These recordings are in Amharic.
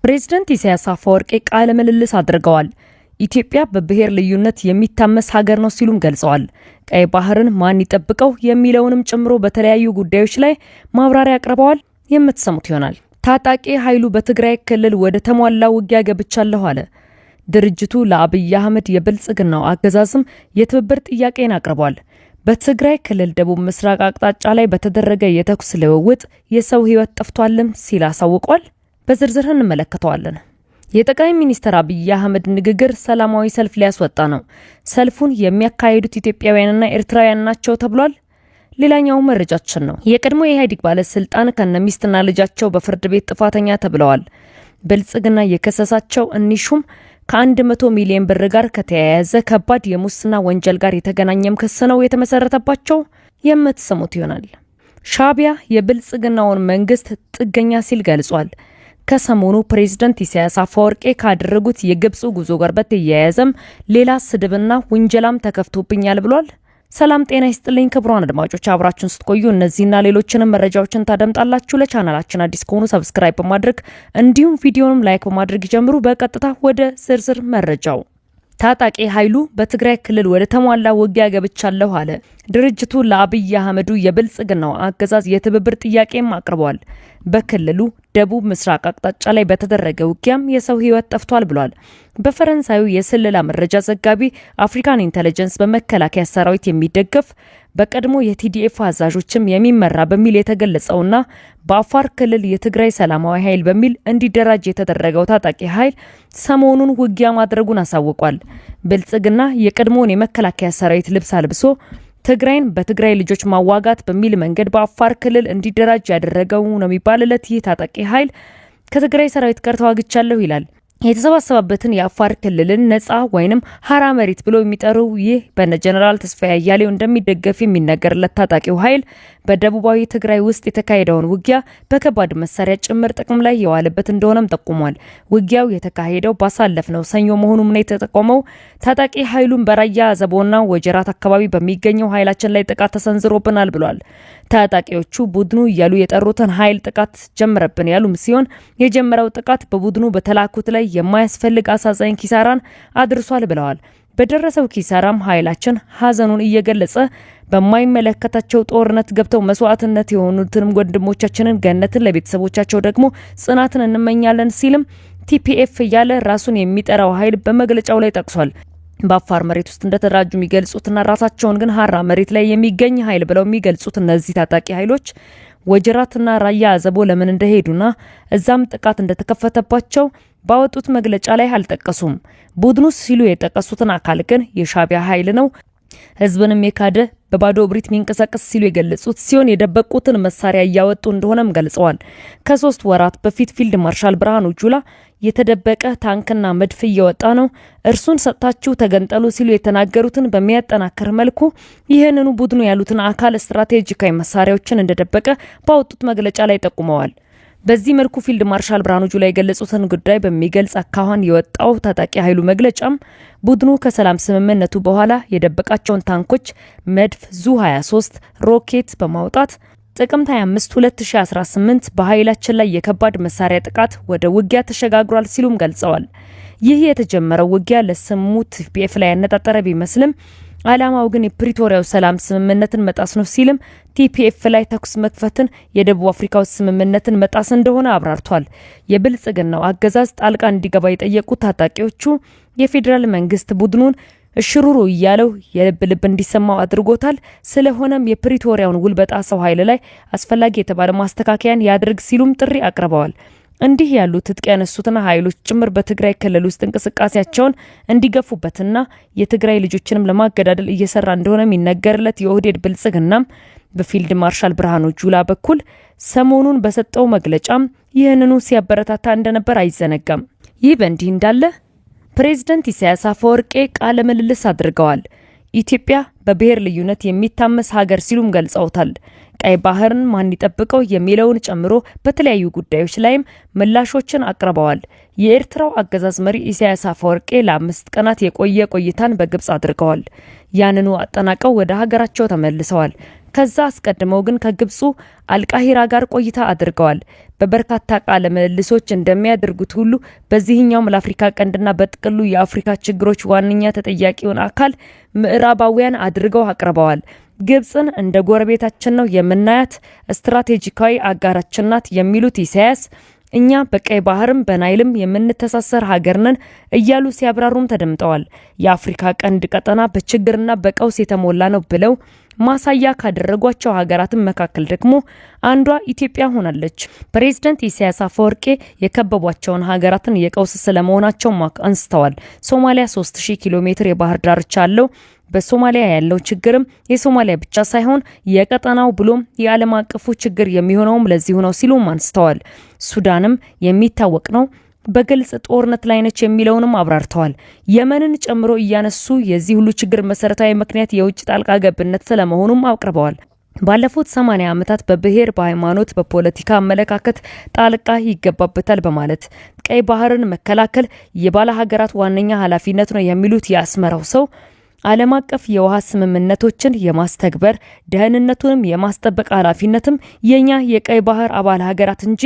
ፕሬዝዳንት ኢሳያስ አፈወርቂ ቃለ ምልልስ አድርገዋል። ኢትዮጵያ በብሔር ልዩነት የሚታመስ ሀገር ነው ሲሉም ገልጸዋል። ቀይ ባህርን ማን ይጠብቀው የሚለውንም ጨምሮ በተለያዩ ጉዳዮች ላይ ማብራሪያ አቅርበዋል። የምትሰሙት ይሆናል። ታጣቂ ኃይሉ በትግራይ ክልል ወደ ተሟላ ውጊያ ገብቻለሁ አለ። ድርጅቱ ለአብይ አህመድ የብልጽግናው አገዛዝም የትብብር ጥያቄን አቅርቧል። በትግራይ ክልል ደቡብ ምስራቅ አቅጣጫ ላይ በተደረገ የተኩስ ልውውጥ የሰው ሕይወት ጠፍቷልም ሲል አሳውቋል። በዝርዝር እንመለከተዋለን። የጠቅላይ ሚኒስትር አብይ አህመድ ንግግር ሰላማዊ ሰልፍ ሊያስወጣ ነው። ሰልፉን የሚያካሂዱት ኢትዮጵያውያንና ኤርትራውያን ናቸው ተብሏል። ሌላኛው መረጃችን ነው። የቀድሞ የኢህአዴግ ባለስልጣን ከነሚስትና ልጃቸው በፍርድ ቤት ጥፋተኛ ተብለዋል። ብልጽግና የከሰሳቸው እኒሹም ከ100 ሚሊዮን ብር ጋር ከተያያዘ ከባድ የሙስና ወንጀል ጋር የተገናኘም ክስ ነው የተመሰረተባቸው። የምትሰሙት ይሆናል። ሻዕቢያ የብልጽግናውን መንግስት ጥገኛ ሲል ገልጿል። ከሰሞኑ ፕሬዝዳንት ኢሳያስ አፈወርቂ ካደረጉት የግብጽ ጉዞ ጋር በተያያዘም ሌላ ስድብና ውንጀላም ተከፍቶብኛል ብሏል። ሰላም ጤና ይስጥልኝ ክቡራን አድማጮች፣ አብራችሁን ስትቆዩ እነዚህና ሌሎችንም መረጃዎችን ታደምጣላችሁ። ለቻናላችን አዲስ ከሆኑ ሰብስክራይብ በማድረግ እንዲሁም ቪዲዮንም ላይክ በማድረግ ጀምሩ። በቀጥታ ወደ ዝርዝር መረጃው። ታጣቂ ኃይሉ በትግራይ ክልል ወደ ተሟላ ውጊያ ገብቻለሁ አለ። ድርጅቱ ለአብይ አህመዱ የብልጽግናው አገዛዝ የትብብር ጥያቄም አቅርቧል። በክልሉ ደቡብ ምስራቅ አቅጣጫ ላይ በተደረገ ውጊያም የሰው ሕይወት ጠፍቷል ብሏል። በፈረንሳዩ የስለላ መረጃ ዘጋቢ አፍሪካን ኢንተለጀንስ በመከላከያ ሰራዊት የሚደገፍ በቀድሞ የቲዲኤፍ አዛዦችም የሚመራ በሚል የተገለጸውና በአፋር ክልል የትግራይ ሰላማዊ ኃይል በሚል እንዲደራጅ የተደረገው ታጣቂ ኃይል ሰሞኑን ውጊያ ማድረጉን አሳውቋል። ብልጽግና የቀድሞውን የመከላከያ ሰራዊት ልብስ አልብሶ ትግራይን በትግራይ ልጆች ማዋጋት በሚል መንገድ በአፋር ክልል እንዲደራጅ ያደረገው ነው የሚባልለት ይህ ታጣቂ ኃይል ከትግራይ ሰራዊት ጋር ተዋግቻለሁ ይላል። የተሰባሰበበትን የአፋር ክልልን ነጻ ወይንም ሀራ መሬት ብሎ የሚጠሩ ይህ በነ ጀነራል ተስፋዬ አያሌው እንደሚደገፍ የሚነገርለት ታጣቂው ኃይል በደቡባዊ ትግራይ ውስጥ የተካሄደውን ውጊያ በከባድ መሳሪያ ጭምር ጥቅም ላይ የዋለበት እንደሆነም ጠቁሟል። ውጊያው የተካሄደው ባሳለፍነው ሰኞ መሆኑን ነው የተጠቆመው። ታጣቂ ኃይሉን በራያ ዘቦና ወጀራት አካባቢ በሚገኘው ኃይላችን ላይ ጥቃት ተሰንዝሮብናል ብሏል። ታጣቂዎቹ ቡድኑ እያሉ የጠሩትን ኃይል ጥቃት ጀመረብን ያሉም ሲሆን የጀመረው ጥቃት በቡድኑ በተላኩት ላይ የማያስፈልግ አሳዛኝ ኪሳራን አድርሷል ብለዋል። በደረሰው ኪሳራም ኃይላችን ሀዘኑን እየገለጸ በማይመለከታቸው ጦርነት ገብተው መስዋዕትነት የሆኑትንም ወንድሞቻችንን ገነትን፣ ለቤተሰቦቻቸው ደግሞ ጽናትን እንመኛለን ሲልም ቲፒኤፍ እያለ ራሱን የሚጠራው ኃይል በመግለጫው ላይ ጠቅሷል። በአፋር መሬት ውስጥ እንደተደራጁ የሚገልጹትና ራሳቸውን ግን ሀራ መሬት ላይ የሚገኝ ኃይል ብለው የሚገልጹት እነዚህ ታጣቂ ኃይሎች ወጀራትና ራያ አዘቦ ለምን እንደሄዱና እዛም ጥቃት እንደተከፈተባቸው ባወጡት መግለጫ ላይ አልጠቀሱም። ቡድኑ ሲሉ የጠቀሱትን አካል ግን የሻዕቢያ ኃይል ነው፣ ህዝብንም የካደ በባዶ እብሪት የሚንቀሳቀስ ሲሉ የገለጹት ሲሆን የደበቁትን መሳሪያ እያወጡ እንደሆነም ገልጸዋል። ከ3 ወራት በፊት ፊልድ ማርሻል ብርሃኑ ጁላ የተደበቀ ታንክና መድፍ እየወጣ ነው፣ እርሱን ሰጥታችሁ ተገንጠሉ ሲሉ የተናገሩትን በሚያጠናክር መልኩ ይህንኑ ቡድኑ ያሉትን አካል ስትራቴጂካዊ መሳሪያዎችን እንደደበቀ ባወጡት መግለጫ ላይ ጠቁመዋል። በዚህ መልኩ ፊልድ ማርሻል ብርሃኑ ጁላ የገለጹትን ጉዳይ በሚገልጽ አካኋን የወጣው ታጣቂ ኃይሉ መግለጫም ቡድኑ ከሰላም ስምምነቱ በኋላ የደበቃቸውን ታንኮች፣ መድፍ፣ ዙ-23 ሮኬት በማውጣት ጥቅምት 25 2018 በኃይላችን ላይ የከባድ መሳሪያ ጥቃት ወደ ውጊያ ተሸጋግሯል ሲሉም ገልጸዋል። ይህ የተጀመረው ውጊያ ለስሙ ቲፒኤፍ ላይ ያነጣጠረ ቢመስልም ዓላማው ግን የፕሪቶሪያው ሰላም ስምምነትን መጣስ ነው ሲልም ቲፒኤፍ ላይ ተኩስ መክፈትን የደቡብ አፍሪካው ስምምነትን መጣስ እንደሆነ አብራርቷል። የብልጽግናው አገዛዝ ጣልቃ እንዲገባ የጠየቁት ታጣቂዎቹ የፌዴራል መንግስት ቡድኑን እሽሩሩ እያለው የልብ ልብ እንዲሰማው አድርጎታል። ስለሆነም የፕሪቶሪያውን ውል በጣሰው ኃይል ላይ አስፈላጊ የተባለ ማስተካከያን ያድርግ ሲሉም ጥሪ አቅርበዋል። እንዲህ ያሉ ትጥቅ ያነሱትና ኃይሎች ጭምር በትግራይ ክልል ውስጥ እንቅስቃሴያቸውን እንዲገፉበትና የትግራይ ልጆችንም ለማገዳደል እየሰራ እንደሆነ የሚነገርለት የኦህዴድ ብልጽግናም በፊልድ ማርሻል ብርሃኑ ጁላ በኩል ሰሞኑን በሰጠው መግለጫም ይህንኑ ሲያበረታታ እንደነበር አይዘነጋም። ይህ በእንዲህ እንዳለ ፕሬዝዳንት ኢሳያስ አፈወርቂ ቃለ ምልልስ አድርገዋል። ኢትዮጵያ በብሔር ልዩነት የሚታመስ ሀገር ሲሉም ገልጸውታል። ቀይ ባህርን ማን ይጠብቀው የሚለውን ጨምሮ በተለያዩ ጉዳዮች ላይም ምላሾችን አቅርበዋል። የኤርትራው አገዛዝ መሪ ኢሳያስ አፈወርቂ ለ5 ቀናት የቆየ ቆይታን በግብጽ አድርገዋል። ያንኑ አጠናቀው ወደ ሀገራቸው ተመልሰዋል። ከዛ አስቀድመው ግን ከግብፁ አልቃሂራ ጋር ቆይታ አድርገዋል። በበርካታ ቃለ ምልልሶች እንደሚያደርጉት ሁሉ በዚህኛውም ለአፍሪካ ቀንድና በጥቅሉ የአፍሪካ ችግሮች ዋነኛ ተጠያቂውን አካል ምዕራባውያን አድርገው አቅርበዋል። ግብፅን እንደ ጎረቤታችን ነው የምናያት፣ ስትራቴጂካዊ አጋራችን ናት የሚሉት ኢሳያስ እኛ በቀይ ባህርም በናይልም የምንተሳሰር ሀገር ነን እያሉ ሲያብራሩም ተደምጠዋል። የአፍሪካ ቀንድ ቀጠና በችግርና በቀውስ የተሞላ ነው ብለው ማሳያ ካደረጓቸው ሀገራትን መካከል ደግሞ አንዷ ኢትዮጵያ ሆናለች። ፕሬዝዳንት ኢሳያስ አፈወርቄ የከበቧቸውን ሀገራትን የቀውስ ስለመሆናቸው አንስተዋል። ሶማሊያ 3000 ኪሎ ሜትር የባህር ዳርቻ አለው። በሶማሊያ ያለው ችግርም የሶማሊያ ብቻ ሳይሆን የቀጠናው ብሎም የዓለም አቀፉ ችግር የሚሆነውም ለዚሁ ነው ሲሉም አንስተዋል። ሱዳንም የሚታወቅ ነው በግልጽ ጦርነት ላይ ነች የሚለውንም አብራርተዋል። የመንን ጨምሮ እያነሱ የዚህ ሁሉ ችግር መሰረታዊ ምክንያት የውጭ ጣልቃ ገብነት ስለመሆኑም አቅርበዋል። ባለፉት 80 ዓመታት በብሔር፣ በሃይማኖት፣ በፖለቲካ አመለካከት ጣልቃ ይገባበታል በማለት ቀይ ባህርን መከላከል የባለ ሀገራት ዋነኛ ኃላፊነት ነው የሚሉት የአስመራው ሰው ዓለም አቀፍ የውሃ ስምምነቶችን የማስተግበር ደህንነቱንም የማስጠበቅ ኃላፊነትም የኛ የቀይ ባህር አባል ሀገራት እንጂ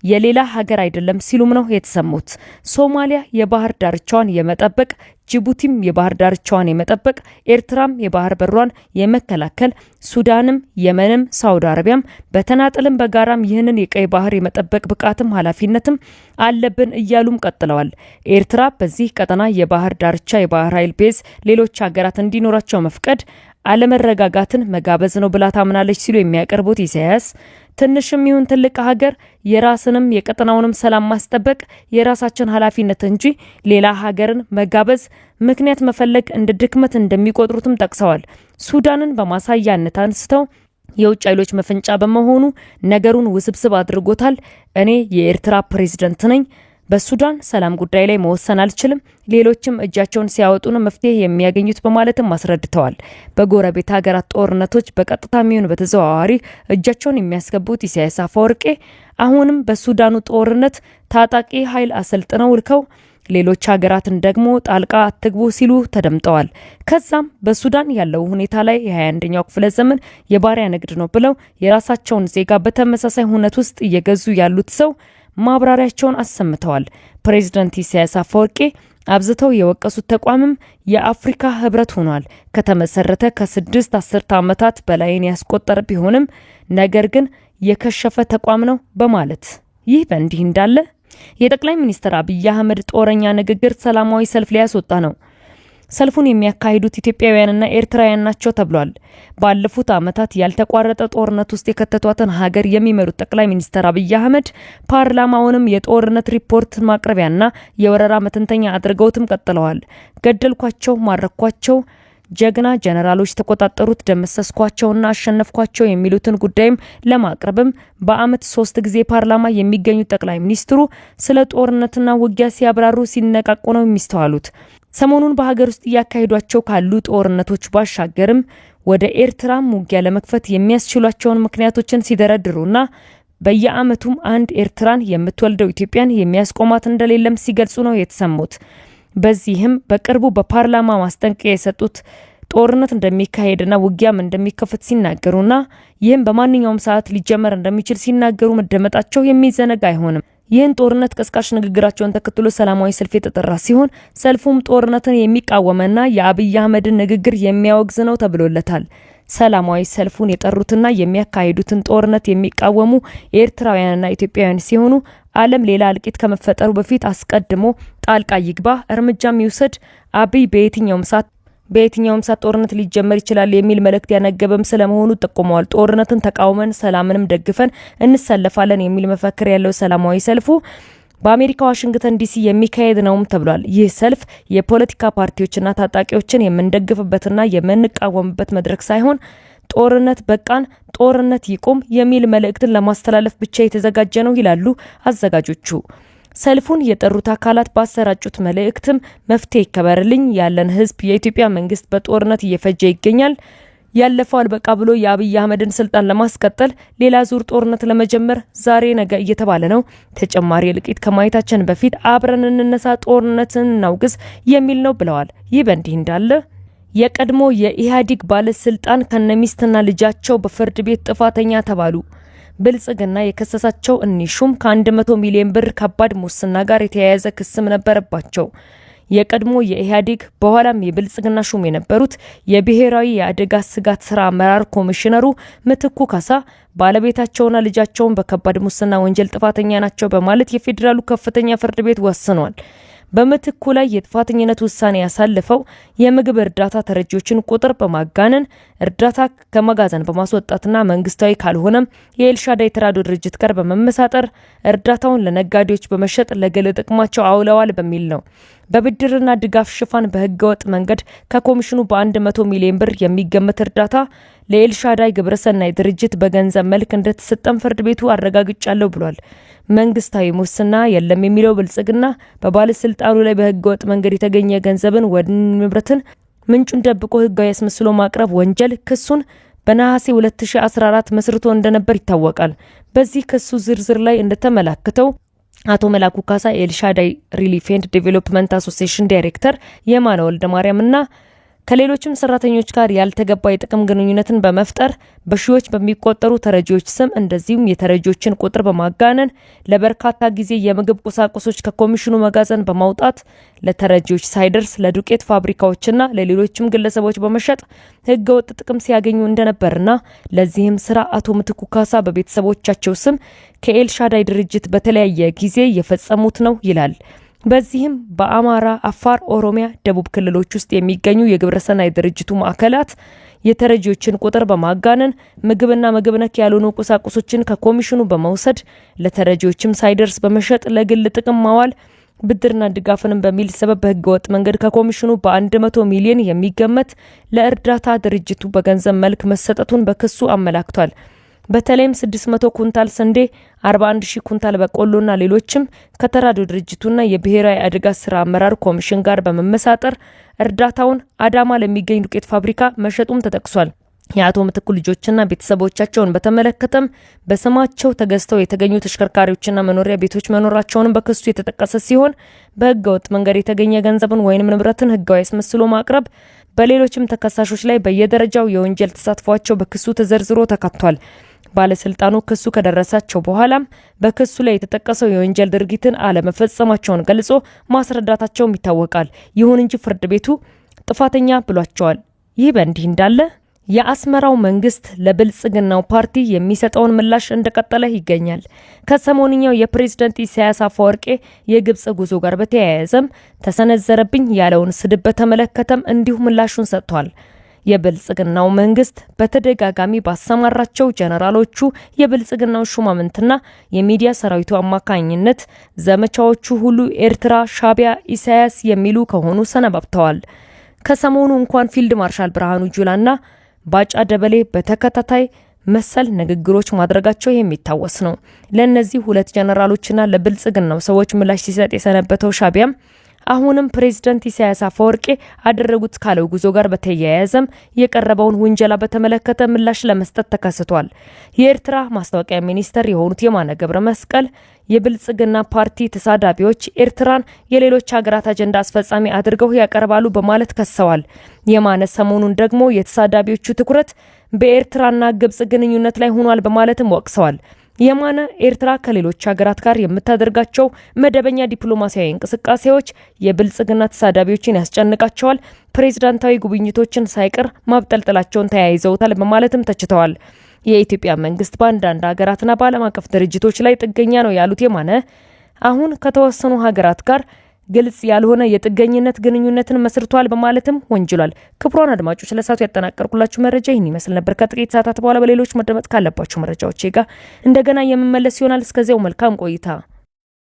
የሌላ ሀገር አይደለም ሲሉም ነው የተሰሙት። ሶማሊያ የባህር ዳርቻዋን የመጠበቅ፣ ጅቡቲም የባህር ዳርቻዋን የመጠበቅ፣ ኤርትራም የባህር በሯን የመከላከል፣ ሱዳንም፣ የመንም፣ ሳውዲ አረቢያም በተናጠልም በጋራም ይህንን የቀይ ባህር የመጠበቅ ብቃትም ኃላፊነትም አለብን እያሉም ቀጥለዋል። ኤርትራ በዚህ ቀጠና የባህር ዳርቻ የባህር ኃይል ቤዝ ሌሎች ሀገራት እንዲኖራቸው መፍቀድ አለመረጋጋትን መጋበዝ ነው ብላ ታምናለች ሲሉ የሚያቀርቡት ኢሳያስ ትንሽም ይሁን ትልቅ ሀገር የራስንም የቀጠናውንም ሰላም ማስጠበቅ የራሳችን ኃላፊነት እንጂ ሌላ ሀገርን መጋበዝ ምክንያት መፈለግ እንደ ድክመት እንደሚቆጥሩትም ጠቅሰዋል። ሱዳንን በማሳያነት አንስተው የውጭ ኃይሎች መፈንጫ በመሆኑ ነገሩን ውስብስብ አድርጎታል። እኔ የኤርትራ ፕሬዝዳንት ነኝ። በሱዳን ሰላም ጉዳይ ላይ መወሰን አልችልም። ሌሎችም እጃቸውን ሲያወጡን መፍትሄ የሚያገኙት በማለትም አስረድተዋል። በጎረቤት ሀገራት ጦርነቶች በቀጥታ የሚሆን በተዘዋዋሪ እጃቸውን የሚያስገቡት ኢሳያስ አፈወርቄ አሁንም በሱዳኑ ጦርነት ታጣቂ ኃይል አሰልጥነው ልከው ሌሎች ሀገራትን ደግሞ ጣልቃ አትግቡ ሲሉ ተደምጠዋል። ከዛም በሱዳን ያለው ሁኔታ ላይ የ21ኛው ክፍለ ዘመን የባሪያ ንግድ ነው ብለው የራሳቸውን ዜጋ በተመሳሳይ ሁነት ውስጥ እየገዙ ያሉት ሰው ማብራሪያቸውን አሰምተዋል። ፕሬዝዳንት ኢሳያስ አፈወርቄ አብዝተው የወቀሱት ተቋምም የአፍሪካ ህብረት ሆኗል። ከተመሰረተ ከ6 አስርተ ዓመታት በላይን ያስቆጠረ ቢሆንም ነገር ግን የከሸፈ ተቋም ነው በማለት ይህ በእንዲህ እንዳለ የጠቅላይ ሚኒስትር አብይ አህመድ ጦረኛ ንግግር ሰላማዊ ሰልፍ ሊያስወጣ ነው። ሰልፉን የሚያካሂዱት ኢትዮጵያውያንና ኤርትራውያን ናቸው ተብሏል። ባለፉት ዓመታት ያልተቋረጠ ጦርነት ውስጥ የከተቷትን ሀገር የሚመሩት ጠቅላይ ሚኒስትር አብይ አህመድ ፓርላማውንም የጦርነት ሪፖርት ማቅረቢያና የወረራ መተንተኛ አድርገውትም ቀጥለዋል። ገደልኳቸው፣ ማረኳቸው፣ ጀግና ጀነራሎች ተቆጣጠሩት፣ ደመሰስኳቸውና አሸነፍኳቸው የሚሉትን ጉዳይም ለማቅረብም በአመት 3 ጊዜ ፓርላማ የሚገኙት ጠቅላይ ሚኒስትሩ ስለ ጦርነትና ውጊያ ሲያብራሩ ሲነቃቁ ነው የሚስተዋሉት። ሰሞኑን በሀገር ውስጥ እያካሄዷቸው ካሉ ጦርነቶች ባሻገርም ወደ ኤርትራም ውጊያ ለመክፈት የሚያስችሏቸውን ምክንያቶችን ሲደረድሩና በየአመቱም አንድ ኤርትራን የምትወልደው ኢትዮጵያን የሚያስቆማት እንደሌለም ሲገልጹ ነው የተሰሙት። በዚህም በቅርቡ በፓርላማ ማስጠንቀቂያ የሰጡት ጦርነት እንደሚካሄድና ውጊያም እንደሚከፈት ሲናገሩና ይህም በማንኛውም ሰዓት ሊጀመር እንደሚችል ሲናገሩ መደመጣቸው የሚዘነጋ አይሆንም። ይህን ጦርነት ቀስቃሽ ንግግራቸውን ተከትሎ ሰላማዊ ሰልፍ የተጠራ ሲሆን ሰልፉም ጦርነትን የሚቃወምና የአብይ አህመድን ንግግር የሚያወግዝ ነው ተብሎለታል። ሰላማዊ ሰልፉን የጠሩትና የሚያካሂዱትን ጦርነት የሚቃወሙ ኤርትራውያንና ኢትዮጵያውያን ሲሆኑ ዓለም ሌላ እልቂት ከመፈጠሩ በፊት አስቀድሞ ጣልቃ ይግባ፣ እርምጃም ይውሰድ፣ አብይ በየትኛውም ሰዓት ጦርነት ሊጀመር ይችላል የሚል መልእክት ያነገበም ስለመሆኑ ጠቁመዋል። ጦርነትን ተቃውመን ሰላምንም ደግፈን እንሰለፋለን የሚል መፈክር ያለው ሰላማዊ ሰልፉ በአሜሪካ ዋሽንግተን ዲሲ የሚካሄድ ነውም ተብሏል። ይህ ሰልፍ የፖለቲካ ፓርቲዎችና ታጣቂዎችን የምንደግፍበትና የምንቃወምበት መድረክ ሳይሆን ጦርነት በቃን፣ ጦርነት ይቁም የሚል መልእክትን ለማስተላለፍ ብቻ የተዘጋጀ ነው ይላሉ አዘጋጆቹ። ሰልፉን የጠሩት አካላት ባሰራጩት መልእክትም መፍትሄ ይከበርልኝ፣ ያለን ህዝብ የኢትዮጵያ መንግስት በጦርነት እየፈጀ ይገኛል፣ ያለፈው አልበቃ ብሎ የአብይ አህመድን ስልጣን ለማስቀጠል ሌላ ዙር ጦርነት ለመጀመር ዛሬ ነገ እየተባለ ነው። ተጨማሪ እልቂት ከማየታችን በፊት አብረን እንነሳ፣ ጦርነትን እናውግዝ የሚል ነው ብለዋል። ይህ በእንዲህ እንዳለ የቀድሞ የኢህአዴግ ባለስልጣን ከነሚስትና ልጃቸው በፍርድ ቤት ጥፋተኛ ተባሉ። ብልጽግና የከሰሳቸው እኒህ ሹም ከ100 ሚሊዮን ብር ከባድ ሙስና ጋር የተያያዘ ክስም ነበረባቸው። የቀድሞ የኢህአዴግ በኋላም የብልጽግና ሹም የነበሩት የብሔራዊ የአደጋ ስጋት ስራ አመራር ኮሚሽነሩ ምትኩ ካሳ ባለቤታቸውና ልጃቸውን በከባድ ሙስና ወንጀል ጥፋተኛ ናቸው በማለት የፌዴራሉ ከፍተኛ ፍርድ ቤት ወስኗል። በምትኩ ላይ የጥፋተኝነት ውሳኔ ያሳለፈው የምግብ እርዳታ ተረጂዎችን ቁጥር በማጋነን እርዳታ ከመጋዘን በማስወጣትና መንግስታዊ ካልሆነም የኤልሻዳይ ተራድኦ ድርጅት ጋር በመመሳጠር እርዳታውን ለነጋዴዎች በመሸጥ ለግል ጥቅማቸው አውለዋል በሚል ነው። በብድርና ድጋፍ ሽፋን በህገወጥ መንገድ ከኮሚሽኑ በ100 ሚሊዮን ብር የሚገመት እርዳታ ለኤልሻዳይ ግብረሰናይ ድርጅት በገንዘብ መልክ እንደተሰጠም ፍርድ ቤቱ አረጋግጫለሁ ብሏል። መንግስታዊ ሙስና የለም የሚለው ብልጽግና በባለስልጣኑ ላይ በህገወጥ መንገድ የተገኘ ገንዘብን ወደ ንብረትን ምንጩን ደብቆ ህጋዊ አስመስሎ ማቅረብ ወንጀል ክሱን በነሐሴ 2014 መስርቶ እንደነበር ይታወቃል። በዚህ ክሱ ዝርዝር ላይ እንደተመላከተው አቶ መላኩ ካሳ የኤልሻዳይ ሪሊፍ ኤንድ ዴቨሎፕመንት አሶሲዬሽን ዳይሬክተር የማነ ወልደ ማርያምና ከሌሎችም ሰራተኞች ጋር ያልተገባ የጥቅም ግንኙነትን በመፍጠር በሺዎች በሚቆጠሩ ተረጂዎች ስም እንደዚሁም የተረጂዎችን ቁጥር በማጋነን ለበርካታ ጊዜ የምግብ ቁሳቁሶች ከኮሚሽኑ መጋዘን በማውጣት ለተረጂዎች ሳይደርስ ለዱቄት ፋብሪካዎችና ለሌሎችም ግለሰቦች በመሸጥ ህገወጥ ጥቅም ሲያገኙ እንደነበርና ለዚህም ስራ አቶ ምትኩ ካሳ በቤተሰቦቻቸው ስም ከኤልሻዳይ ድርጅት በተለያየ ጊዜ የፈጸሙት ነው ይላል። በዚህም በአማራ፣ አፋር፣ ኦሮሚያ፣ ደቡብ ክልሎች ውስጥ የሚገኙ የግብረሰናይ ድርጅቱ ማዕከላት የተረጂዎችን ቁጥር በማጋነን ምግብና ምግብ ነክ ያልሆኑ ቁሳቁሶችን ከኮሚሽኑ በመውሰድ ለተረጂዎችም ሳይደርስ በመሸጥ ለግል ጥቅም ማዋል፣ ብድርና ድጋፍንም በሚል ሰበብ በህገወጥ መንገድ ከኮሚሽኑ በ100 ሚሊዮን የሚገመት ለእርዳታ ድርጅቱ በገንዘብ መልክ መሰጠቱን በክሱ አመላክቷል። በተለይም 600 ኩንታል ስንዴ፣ 41000 ኩንታል በቆሎና ሌሎችም ከተራድኦ ድርጅቱና የብሔራዊ አደጋ ስራ አመራር ኮሚሽን ጋር በመመሳጠር እርዳታውን አዳማ ለሚገኝ ዱቄት ፋብሪካ መሸጡም ተጠቅሷል። የአቶ ምትኩ ልጆችና ቤተሰቦቻቸውን በተመለከተም በስማቸው ተገዝተው የተገኙ ተሽከርካሪዎችና መኖሪያ ቤቶች መኖራቸውን በክሱ የተጠቀሰ ሲሆን በህገወጥ መንገድ የተገኘ ገንዘብን ወይንም ንብረትን ህጋዊ አስመስሎ ማቅረብ፣ በሌሎችም ተከሳሾች ላይ በየደረጃው የወንጀል ተሳትፏቸው በክሱ ተዘርዝሮ ተካቷል። ባለስልጣኑ ክሱ ከደረሳቸው በኋላም በክሱ ላይ የተጠቀሰው የወንጀል ድርጊትን አለመፈጸማቸውን ገልጾ ማስረዳታቸውም ይታወቃል። ይሁን እንጂ ፍርድ ቤቱ ጥፋተኛ ብሏቸዋል። ይህ በእንዲህ እንዳለ የአስመራው መንግስት ለብልጽግናው ፓርቲ የሚሰጠውን ምላሽ እንደቀጠለ ይገኛል። ከሰሞንኛው የፕሬዝዳንት ኢሳያስ አፈወርቄ የግብጽ ጉዞ ጋር በተያያዘም ተሰነዘረብኝ ያለውን ስድብ በተመለከተም እንዲሁ ምላሹን ሰጥቷል። የብልጽግናው መንግስት በተደጋጋሚ ባሰማራቸው ጀነራሎቹ የብልጽግናው ሹማምንትና የሚዲያ ሰራዊቱ አማካኝነት ዘመቻዎቹ ሁሉ ኤርትራ፣ ሻቢያ፣ ኢሳያስ የሚሉ ከሆኑ ሰነባብተዋል። ከሰሞኑ እንኳን ፊልድ ማርሻል ብርሃኑ ጁላና ባጫ ደበሌ በተከታታይ መሰል ንግግሮች ማድረጋቸው የሚታወስ ነው። ለእነዚህ ሁለት ጀነራሎችና ለብልጽግናው ሰዎች ምላሽ ሲሰጥ የሰነበተው ሻቢያም አሁንም ፕሬዝዳንት ኢሳያስ አፈወርቄ አደረጉት ካለው ጉዞ ጋር በተያያዘም የቀረበውን ውንጀላ በተመለከተ ምላሽ ለመስጠት ተከስቷል። የኤርትራ ማስታወቂያ ሚኒስተር የሆኑት የማነ ገብረ መስቀል የብልጽግና ፓርቲ ተሳዳቢዎች ኤርትራን የሌሎች ሀገራት አጀንዳ አስፈጻሚ አድርገው ያቀርባሉ በማለት ከሰዋል። የማነ ሰሞኑን ደግሞ የተሳዳቢዎቹ ትኩረት በኤርትራና ግብጽ ግንኙነት ላይ ሆኗል በማለትም ወቅሰዋል። የማነ ኤርትራ ከሌሎች ሀገራት ጋር የምታደርጋቸው መደበኛ ዲፕሎማሲያዊ እንቅስቃሴዎች የብልጽግና ተሳዳቢዎችን ያስጨንቃቸዋል፣ ፕሬዝዳንታዊ ጉብኝቶችን ሳይቀር ማብጠልጠላቸውን ተያይዘውታል በማለትም ተችተዋል። የኢትዮጵያ መንግስት በአንዳንድ ሀገራትና በዓለም አቀፍ ድርጅቶች ላይ ጥገኛ ነው ያሉት የማነ አሁን ከተወሰኑ ሀገራት ጋር ግልጽ ያልሆነ የጥገኝነት ግንኙነትን መስርቷል በማለትም ወንጅሏል። ክቡራን አድማጮች ለሰዓቱ ያጠናቀርኩላችሁ መረጃ ይህን ይመስል ነበር። ከጥቂት ሰዓታት በኋላ በሌሎች መደመጥ ካለባችሁ መረጃዎች ጋር እንደገና የምመለስ ይሆናል። እስከዚያው መልካም ቆይታ